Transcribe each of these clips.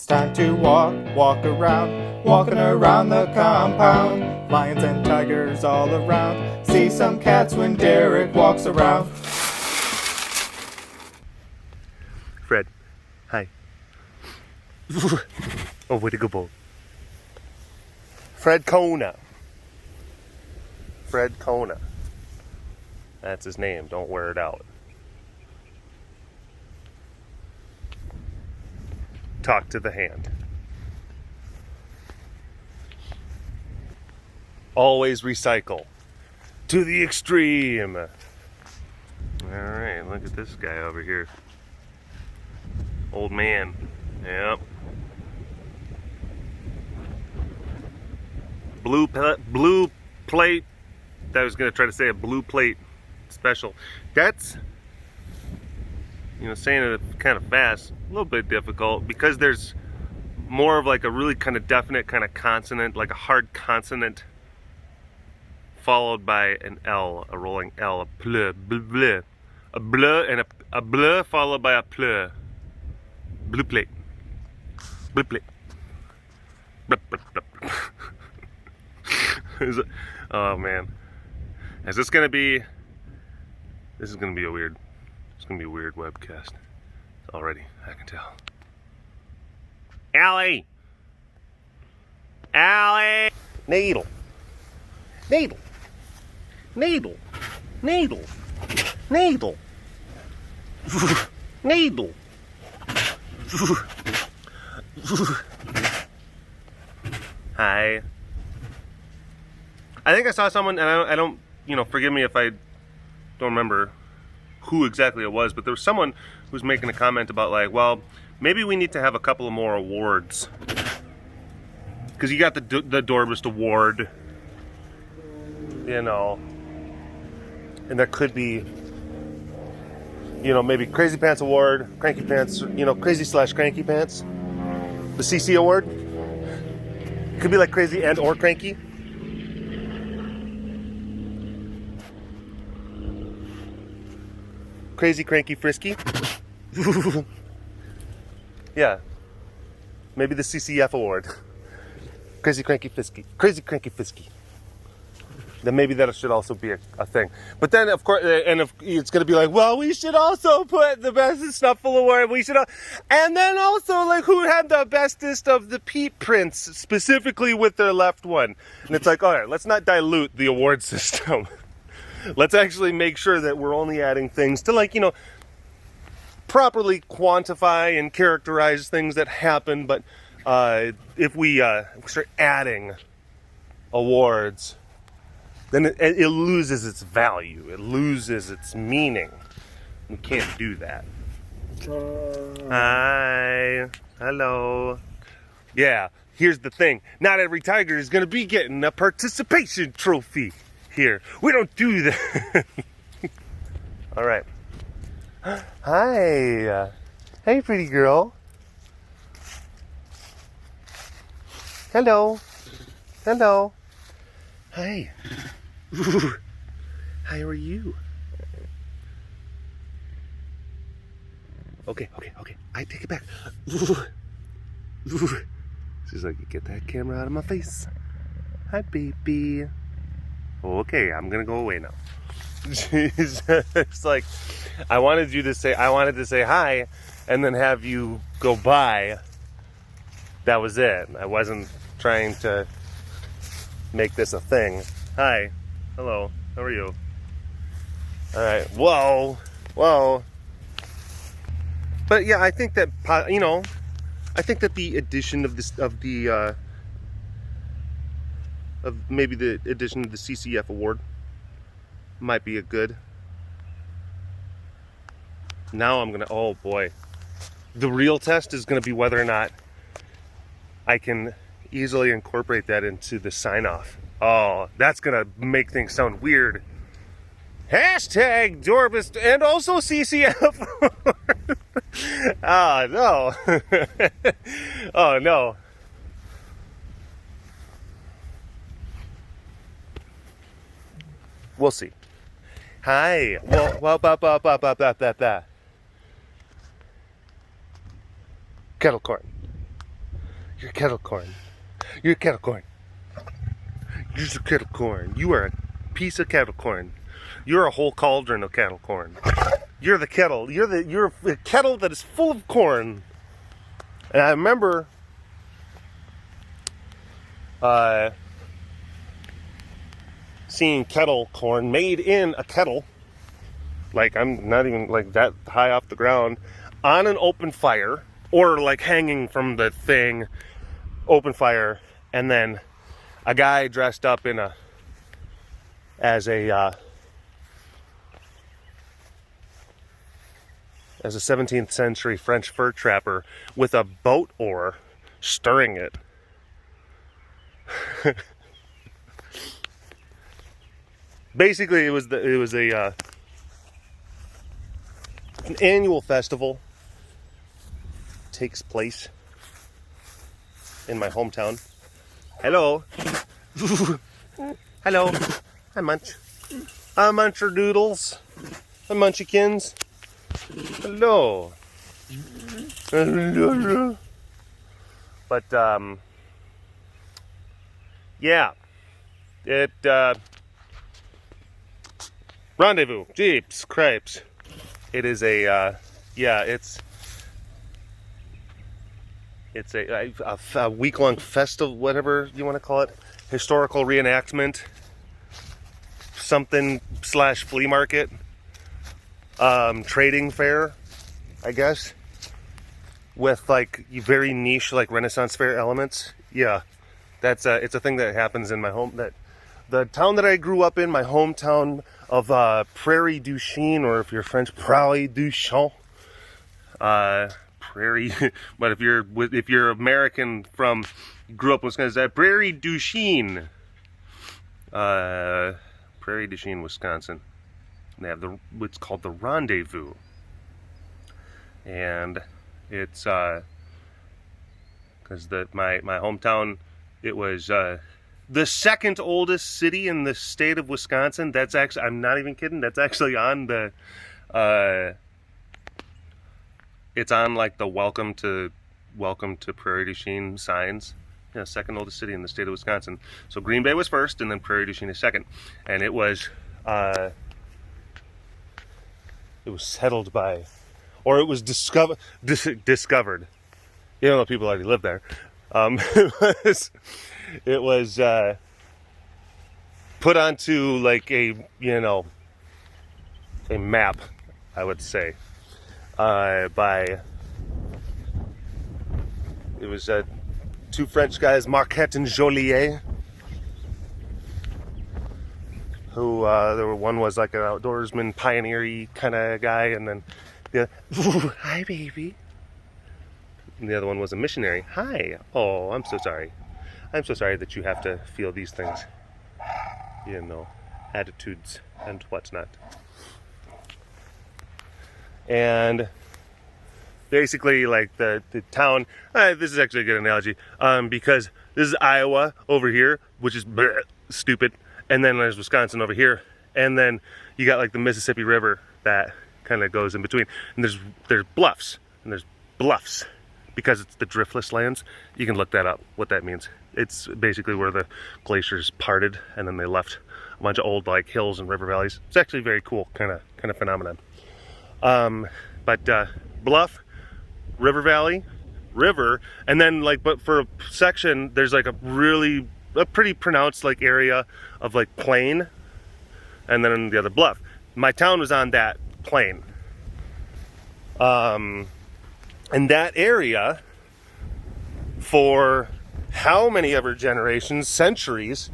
time to walk around, walking around the compound. Lions and tigers all around, see some cats when Derek walks around. Fred, hi. Oh, way to go, boy. Fred Kona. Fred Kona. That's his name. Don't wear it out. Talk to the hand. Always recycle. To the extreme. Alright, look at this guy over here. Old man. Yep. Blue plate. I was going to try to say a blue plate special. That's, saying it kind of fast, a little bit difficult because there's more of like a really kind of definite kind of consonant, like a hard consonant followed by an L, a rolling L, a ple, bleh, a bleh, and a bleh followed by a ple. Blue plate. Blue plate. Blup, blup, blup. Oh man. Is this gonna be? This is gonna be a weird. It's gonna be a weird webcast. Already, I can tell. Allie. Allie. Needle. Needle. Needle. Needle. Needle. Needle. Hi. I think I saw someone, and I don't, forgive me if I don't remember who exactly it was, but there was someone who was making a comment about like, well, maybe we need to have a couple of more awards. Because you got the Dorbist Award, and there could be, maybe Crazy Pants Award, Cranky Pants, Crazy/Cranky Pants, the CC Award. Could be like Crazy and or Cranky. Crazy, Cranky, Frisky. Yeah. Maybe the CCF Award. Crazy, Cranky, Frisky. Crazy, Cranky, Frisky. Then maybe that should also be a thing. But then, of course, and if it's going to be like, well, we should also put the Best Snuffle Award. And then also, like, who had the bestest of the Peep Prints, specifically with their left one. And it's like, all right, let's not dilute the award system. Let's actually make sure that we're only adding things to, like, properly quantify and characterize things that happen. But if we start adding awards, then it loses its value. It loses its meaning. We can't do that. Hi. Hello. Yeah, here's the thing. Not every tiger is going to be getting a participation trophy here. We don't do that. All right. Hi. Hey, pretty girl. Hello. Hello. Hi. How are you? Okay. I take it back. She's like, get that camera out of my face. Hi, baby. Okay, I'm gonna go away now. It's like, I wanted to say hi, and then have you go by. That was it. I wasn't trying to make this a thing. Hi. Hello. How are you? All right. Whoa. But yeah, I think that the addition of maybe the addition of the CCF award might be a good. Now I'm gonna. Oh boy. The real test is gonna be whether or not I can easily incorporate that into the sign-off. Oh, that's gonna make things sound weird. Hashtag Dorbist and also CCF. Oh no. Oh no. We'll see. Hi. Well, kettle corn. You're kettle corn. You're kettle corn. You're just a kettle corn. You are a piece of kettle corn. You're a whole cauldron of kettle corn. You're the kettle. You're the kettle that is full of corn. And I remember seeing kettle corn made in a kettle, like I'm not even like that high off the ground, on an open fire, or like hanging from the thing, open fire, and then a guy dressed up in as a 17th century French fur trapper with a boat oar stirring it. Basically, it was an annual festival. Takes place in my hometown. Hello. Hello. Hi, Munch. Hi, Muncherdoodles. Hi, Munchykins. Hello. But, yeah. It, rendezvous. Jeeps. Cripes. It is a, yeah, it's a week-long festival, whatever you want to call it. Historical reenactment. Something / flea market. Trading fair, I guess, with like very niche like Renaissance fair elements. Yeah, it's a thing that happens in my home, that the town that I grew up in, my hometown of Prairie du Chien, or if you're French, Prairie du Champ. Prairie, but if you're American grew up in Wisconsin, Prairie du Chien, Prairie du Chien, Wisconsin. They have what's called the Rendezvous, and it's because my hometown, it was the second oldest city in the state of Wisconsin. That's actually, I'm not even kidding. That's actually on the it's on like the welcome to Prairie du Chien signs. Yeah, second oldest city in the state of Wisconsin. So Green Bay was first, and then Prairie du Chien is second, and it was settled by, or it was discovered. You know, people already lived there. It was put onto like a map, I would say, by, it was two French guys, Marquette and Joliet, who one was like an outdoorsman, pioneer-y kind of guy, and then hi baby, and the other one was a missionary. Hi. Oh, I'm so sorry that you have to feel these things, attitudes and whatnot. And basically, like the town, this is actually a good analogy, because this is Iowa over here, which is stupid, and then there's Wisconsin over here, and then you got like the Mississippi River that kind of goes in between, and there's bluffs, because it's the driftless lands. You can look that up, what that means. It's basically where the glaciers parted, and then they left a bunch of old like hills and river valleys. It's actually very cool kind of phenomenon. But bluff, river valley, river, and then like, but for a section there's like a pretty pronounced like area of like plain, and then the other bluff. My town was on that plain, and that area for how many ever generations, centuries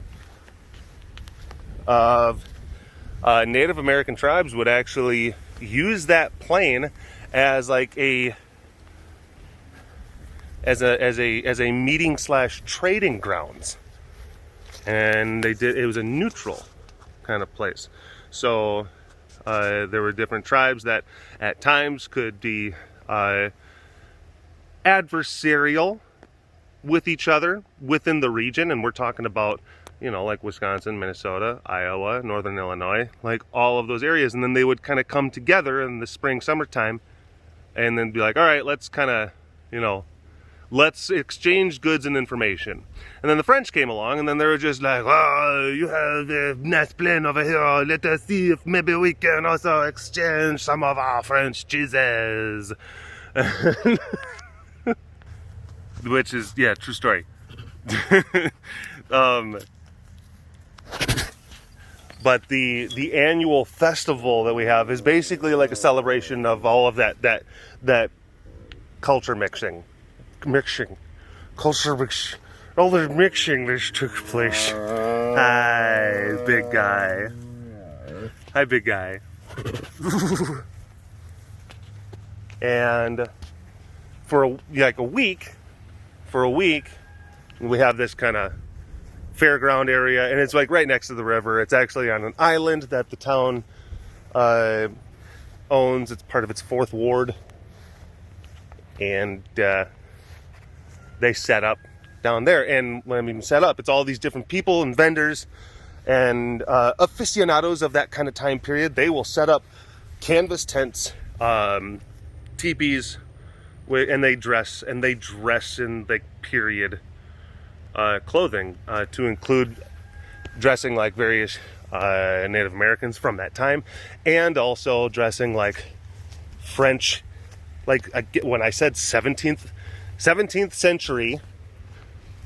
of Native American tribes would actually use that plain as like a meeting / trading grounds, and it was a neutral kind of place. So there were different tribes that at times could be adversarial with each other within the region, and we're talking about like Wisconsin, Minnesota, Iowa, Northern Illinois, like all of those areas. And then they would kind of come together in the spring, summertime, and then be like, all right, let's kind of, let's exchange goods and information. And then the French came along, and then they were just like, oh, you have a nice plane over here, let us see if maybe we can also exchange some of our French cheeses. Which is, yeah, true story. But the annual festival that we have is basically like a celebration of all of that culture mixing, culture mix, all the mixing that took place. Hi, big guy. Hi, big guy. And for a week, we have this kind of fairground area, and it's like right next to the river. It's actually on an island that the town owns. It's part of its 4th ward, and they set up down there. And when I mean set up, it's all these different people and vendors and aficionados of that kind of time period. They will set up canvas tents, teepees, and they dress in like period clothing, to include dressing like various Native Americans from that time, and also dressing like French, like when I said 17th century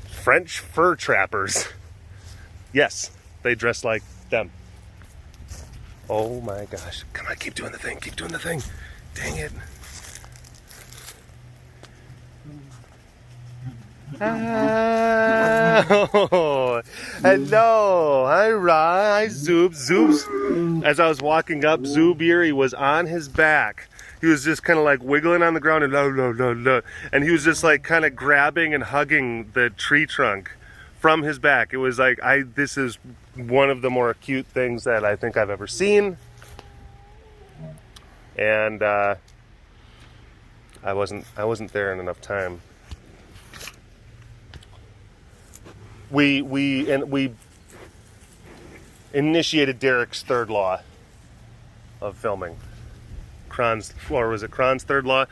French fur trappers. Yes, they dress like them. Oh my gosh. Come on, keep doing the thing. Dang it. Oh, hello. Hi, Ra. Hi, Zoob. Zoob's, as I was walking up, Zubi was on his back. He was just kind of like wiggling on the ground and and he was just like kind of grabbing and hugging the tree trunk from his back. It was like, this is one of the more cute things that I think I've ever seen. And I wasn't there in enough time. We initiated Derek's 3rd law of filming. Krahn's 3rd law?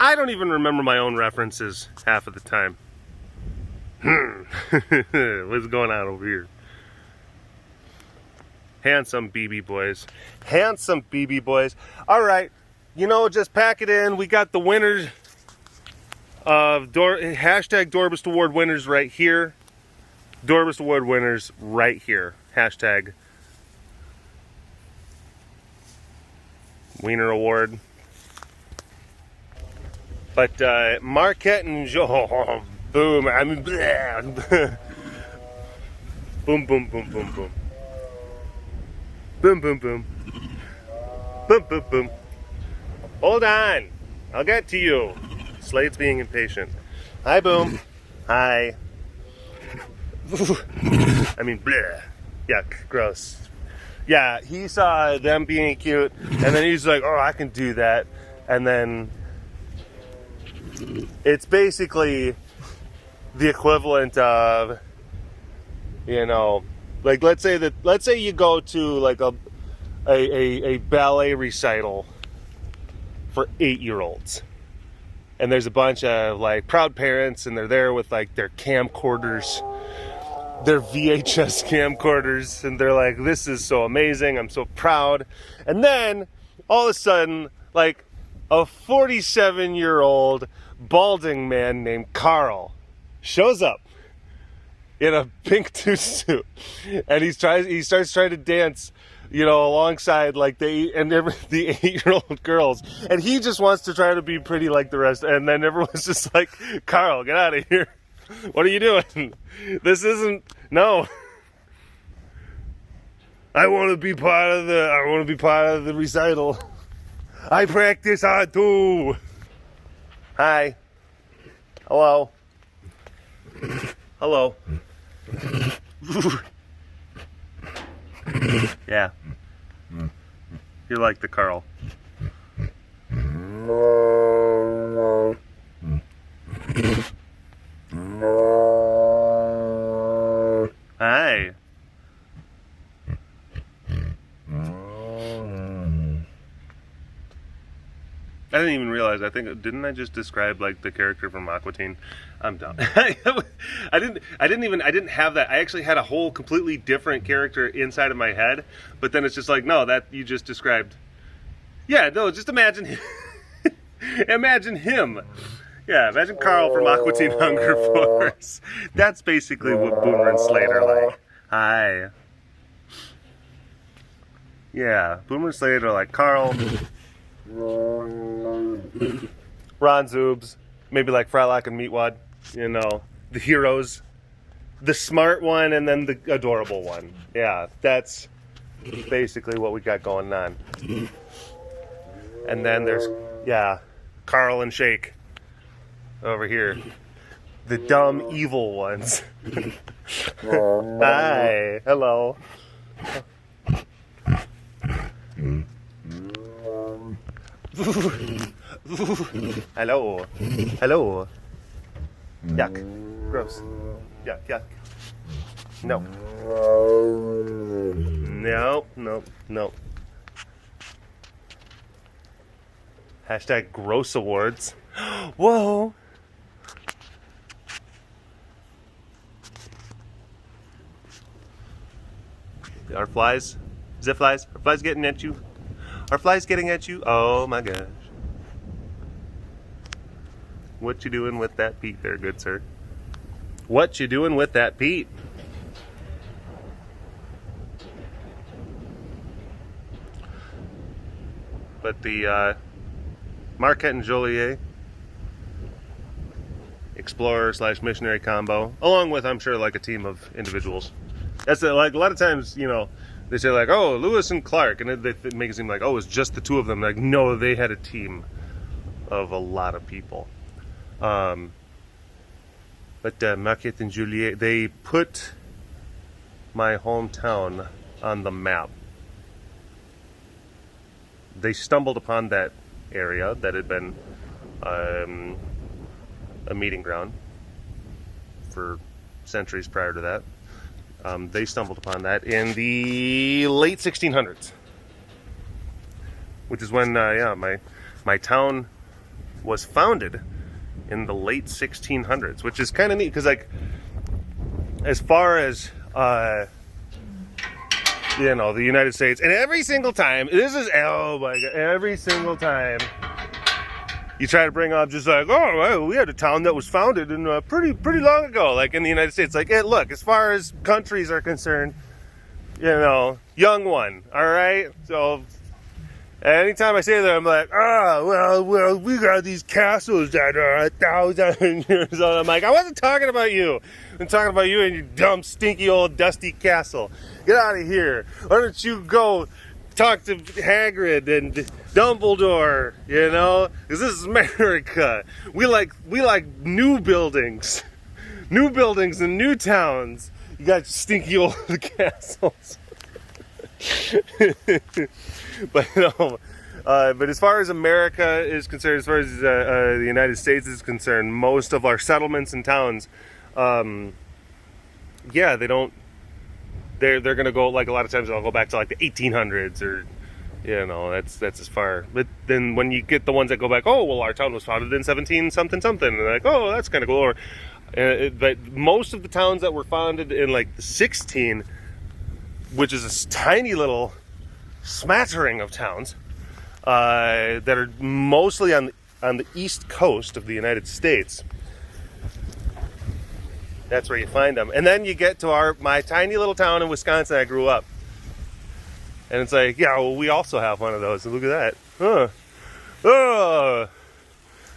I don't even remember my own references half of the time. What's going on over here? Handsome BB boys. All right, just pack it in. We got the winners of hashtag Doorbust Award winners right here. Doorbust Award winners right here. Hashtag Wiener Award. But Marquette and Joe, boom. I mean, bleh. Boom, boom, boom, boom, boom. Boom, boom, boom. Boom, boom, boom. Hold on. I'll get to you. Slade's being impatient. Hi, Boom. Hi. I mean, bleh. Yuck. Gross. Yeah, he saw them being cute, and then he's like, oh, I can do that. And then it's basically the equivalent of, like let's say you go to like a ballet recital for 8-year-olds. And there's a bunch of like proud parents, and they're there with like their camcorders, their VHS camcorders, and they're like, this is so amazing, I'm so proud. And then all of a sudden, like a 47-year-old balding man named Carl shows up in a pink tutu, and he starts trying to dance, alongside like the 8-year-old girls, and he just wants to try to be pretty like the rest. And then everyone's just like, Carl, get out of here. What are you doing? This isn't, no. I want to be part of the recital. I practice hard too. Hi. Hello. Hello. Yeah. You like the Carl. Hi. I didn't even realize. Didn't I just describe like the character from Aqua Teen? I'm dumb. I didn't have that. I actually had a whole completely different character inside of my head, but then it's just like, no, that you just described. Yeah, no, just imagine him. Imagine him. Yeah, imagine Carl from Aqua Teen Hunger Force. That's basically what Boomer and Slade are like. Hi. Yeah, Boomer and Slade are like Carl, Ron Zoobs, maybe like Frylock and Meatwad, you know, the heroes, the smart one, and then the adorable one. Yeah, that's basically what we got going on. And then there's, yeah, Carl and Shake over here. The dumb, evil ones. Hi. Hello. Hello. Hello. Yuck. Gross. Yuck, yuck. No. No, no, no. Hashtag gross awards. Whoa. Our flies? Zip flies? Are flies getting at you? Are flies getting at you? Oh my gosh. What you doing with that Pete there, good sir? What you doing with that Pete? But the Marquette and Joliet explorer / missionary combo, along with, I'm sure, like a team of individuals. That's like a lot of times, you know, they say like, oh, Lewis and Clark, and they make it seem like, oh, it's just the two of them. Like, no, they had a team of a lot of people. But Marquette and Joliet, they put my hometown on the map. They stumbled upon that area that had been a meeting ground for centuries prior to that. They stumbled upon that in the late 1600s, which is when, my town was founded in the late 1600s, which is kind of neat because, like, as far as you know, the United States, and every single time, oh my god, every single time you try to bring up just like, oh, well, we had a town that was founded in pretty long ago, like in the United States. Like, hey, look, as far as countries are concerned, you know, young one, all right? So anytime I say that, I'm like, well, we got these castles that are 1,000 years old. I'm like, I wasn't talking about you. I'm talking about you and your dumb, stinky, old, dusty castle. Get out of here. Why don't you go talk to Hagrid and Dumbledore, you know? Because this is America. We like new buildings. New buildings and new towns. You got stinky old castles. But as far as America is concerned, as far as the United States is concerned, most of our settlements and towns, they don't. They're going to go, like, a lot of times they'll go back to like the 1800s, or, you know, that's as far. But then when you get the ones that go back, oh, well, our town was founded in 17 something, and they're like, oh, that's kind of cool. Or, but most of the towns that were founded in like the 16, which is a tiny little smattering of towns that are mostly on the east coast of the United States. That's where you find them. And then you get to my tiny little town in Wisconsin I grew up. And it's like, yeah, well, we also have one of those. And look at that.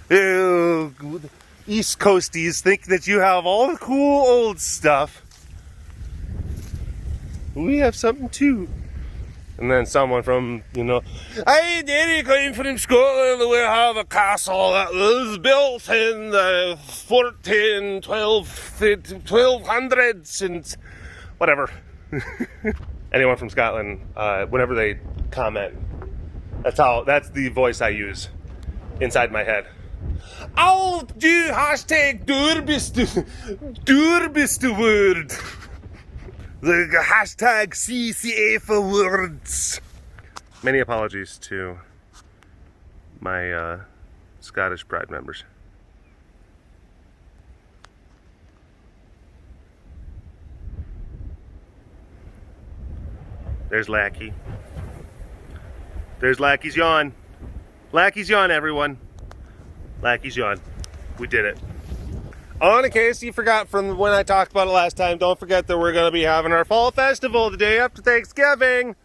Ew. East Coasties think that you have all the cool old stuff. We have something too. And then someone from, you know, hey, Derek, I'm from Scotland. We have a castle that was built in the 1200s and whatever. Anyone from Scotland, whenever they comment, that's the voice I use inside my head. I'll do hashtag durbiste word. The hashtag CCA for words. Many apologies to my Scottish Pride members. There's Lackey. There's Lackey's yawn. Lackey's yawn, everyone. Lackey's yawn. We did it. Oh, and in case you forgot from when I talked about it last time, don't forget that we're going to be having our fall festival the day after Thanksgiving.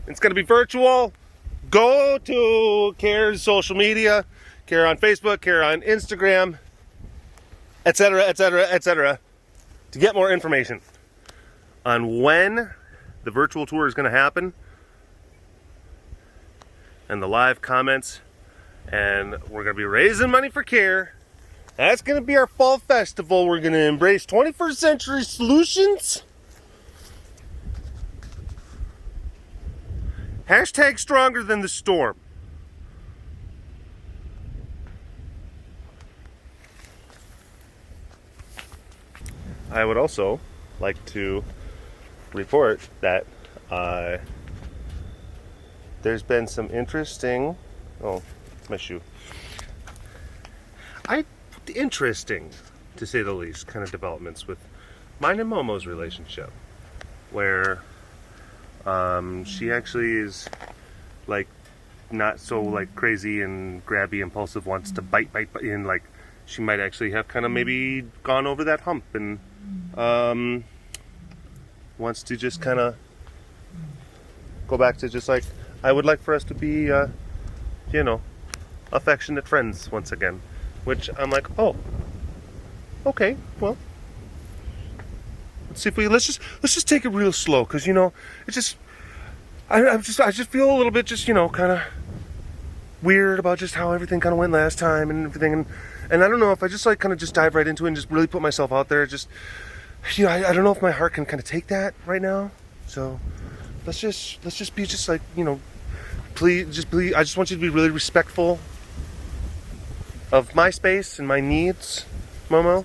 It's going to be virtual. Go to CARE's social media, CARE on Facebook, CARE on Instagram, etc., etc., etc., to get more information on when the virtual tour is going to happen and the live comments. And we're going to be raising money for CARE. That's going to be our fall festival. We're going to embrace 21st century solutions. Hashtag stronger than the storm. I would also like to report that there's been some interesting... Oh, my shoe. Interesting, to say the least, kind of developments with mine and Momo's relationship, where she actually is like not so like crazy and grabby, impulsive, wants to bite, and like she might actually have kind of maybe gone over that hump and wants to just kind of go back to just like, I would like for us to be, you know, affectionate friends once again. Which I'm like, oh, okay, well, let's see if let's just take it real slow, because you know, it's just, I just feel a little bit just, you know, kind of weird about just how everything kind of went last time and everything, and I don't know if I just like kind of just dive right into it and just really put myself out there. Just, you know, I don't know if my heart can kind of take that right now. So let's just be just like, you know, please, I just want you to be really respectful of my space and my needs, Momo.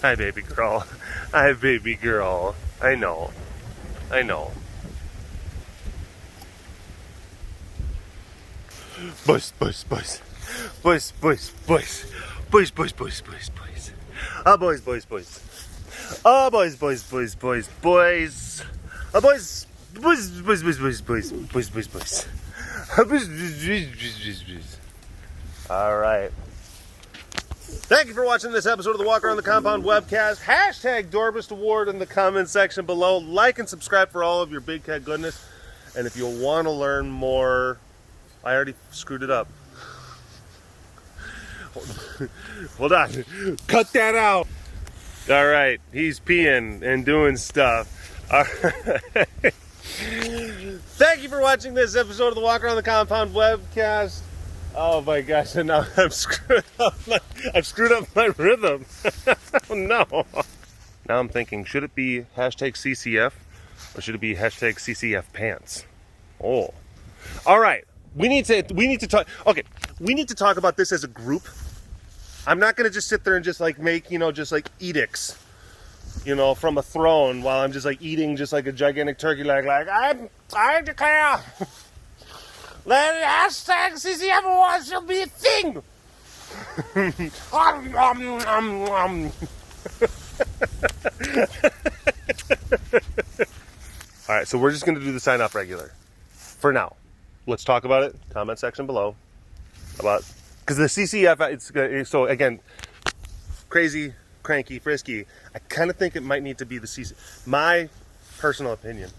Hi, baby girl. Hi, baby girl. I know. Boys. Boys. Ah, boys. Ah, boys. Ah, boys. All right. Thank you for watching this episode of the Walk Around the Compound webcast. Hashtag Dorbist Award in the comment section below. Like and subscribe for all of your big cat goodness. And if you want to learn more, I already screwed it up. Hold on. Cut that out. All right. He's peeing and doing stuff. All right. Thank you for watching this episode of the Walk Around the Compound webcast. Oh my gosh, and now I've screwed up my rhythm. Oh no. Now I'm thinking, should it be hashtag CCF or should it be hashtag CCF pants? Oh. All right. We need to talk. Okay. We need to talk about this as a group. I'm not going to just sit there and just like make, you know, just like edicts, you know, from a throne while I'm just like eating just like a gigantic turkey leg. Like, I declare that hashtag CCF awards shall be a thing. All right, so we're just going to do the sign off regular for now. Let's talk about it. Comment section below about, because the CCF, it's so again, crazy, cranky, frisky. I kind of think it might need to be the CCF. My personal opinion,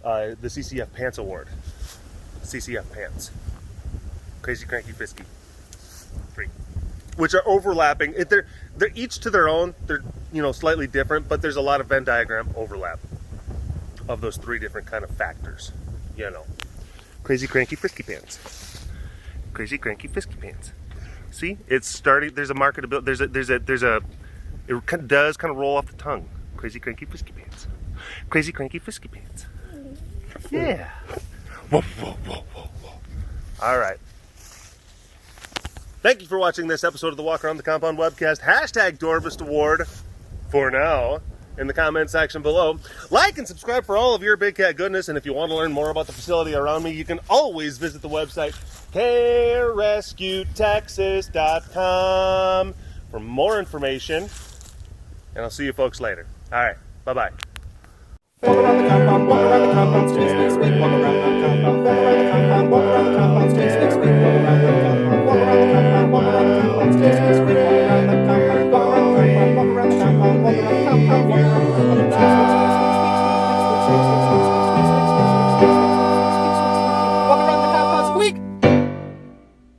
the CCF Pants Award. CCF Pants. Crazy, cranky, frisky. 3. Which are overlapping. They're each to their own. They're, you know, slightly different, but there's a lot of Venn diagram overlap of those 3 different kind of factors. You know. Crazy, cranky, frisky pants. Crazy, cranky, frisky pants. See? It's starting. There's a marketability. There's a it kind of does kind of roll off the tongue. Crazy, cranky, frisky pants. Crazy, cranky, frisky pants. Yeah. Whoa. All right. Thank you for watching this episode of the Walk Around the Compound webcast. Hashtag Dorbist Award for now. in the comment section below. Like and subscribe for all of your big cat goodness. And if you want to learn more about the facility around me, you can always visit the website carerescuetexas.com for more information. And I'll see you folks later. All right. Bye-bye. Walk around the compound, walk around the compound, stairs, walk around the compound, walk around the compound, walk around the compound,